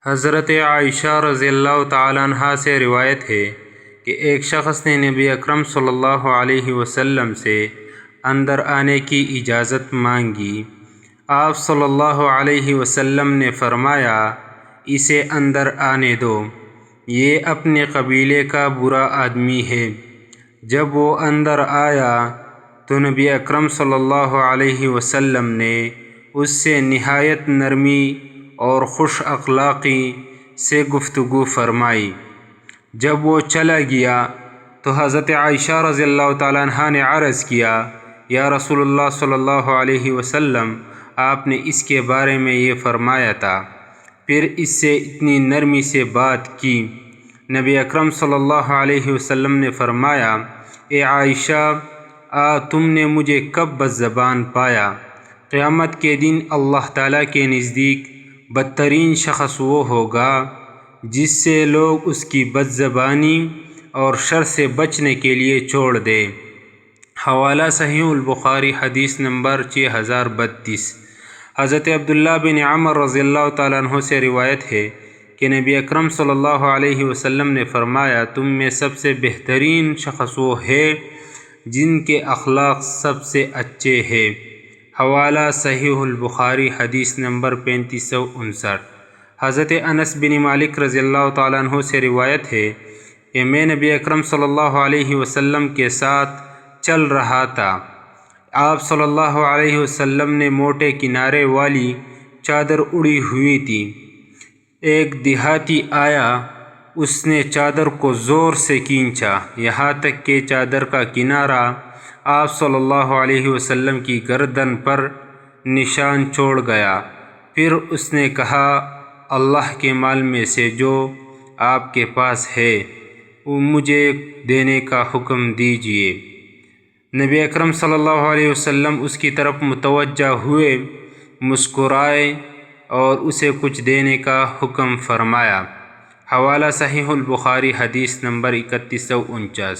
حضرت عائشہ رضی اللہ تعالیٰ عنہا سے روایت ہے کہ ایک شخص نے نبی اکرم صلی اللہ علیہ وسلم سے اندر آنے کی اجازت مانگی۔ آپ صلی اللہ علیہ وسلم نے فرمایا، اسے اندر آنے دو، یہ اپنے قبیلے کا برا آدمی ہے۔ جب وہ اندر آیا تو نبی اکرم صلی اللہ علیہ وسلم نے اس سے نہایت نرمی اور خوش اخلاقی سے گفتگو فرمائی۔ جب وہ چلا گیا تو حضرت عائشہ رضی اللہ تعالیٰ عنہا نے عرض کیا، یا رسول اللہ صلی اللہ علیہ وسلم، آپ نے اس کے بارے میں یہ فرمایا تھا، پھر اس سے اتنی نرمی سے بات کی۔ نبی اکرم صلی اللہ علیہ وسلم نے فرمایا، اے عائشہ، تم نے مجھے کب بد زبان پایا؟ قیامت کے دن اللہ تعالیٰ کے نزدیک بدترین شخص وہ ہوگا جس سے لوگ اس کی بد زبانی اور شر سے بچنے کے لیے چھوڑ دیں۔ حوالہ صحیح البخاری، حدیث نمبر 6032۔ حضرت عبداللہ بن عمر رضی اللہ تعالیٰ عنہ سے روایت ہے کہ نبی اکرم صلی اللہ علیہ وسلم نے فرمایا، تم میں سب سے بہترین شخص وہ ہے جن کے اخلاق سب سے اچھے ہیں۔ حوالہ صحیح البخاری، حدیث نمبر 3559۔ حضرت انس بن مالک رضی اللہ تعالیٰ عنہ سے روایت ہے کہ میں نبی اکرم صلی اللہ علیہ وسلم کے ساتھ چل رہا تھا۔ آپ صلی اللہ علیہ وسلم نے موٹے کنارے والی چادر اڑی ہوئی تھی۔ ایک دیہاتی آیا، اس نے چادر کو زور سے کھینچا، یہاں تک کہ چادر کا کنارہ آپ صلی اللہ علیہ وسلم کی گردن پر نشان چھوڑ گیا۔ پھر اس نے کہا، اللہ کے مال میں سے جو آپ کے پاس ہے وہ مجھے دینے کا حکم دیجیے۔ نبی اکرم صلی اللہ علیہ وسلم اس کی طرف متوجہ ہوئے، مسکرائے اور اسے کچھ دینے کا حکم فرمایا۔ حوالہ صحیح البخاری، حدیث نمبر 3149۔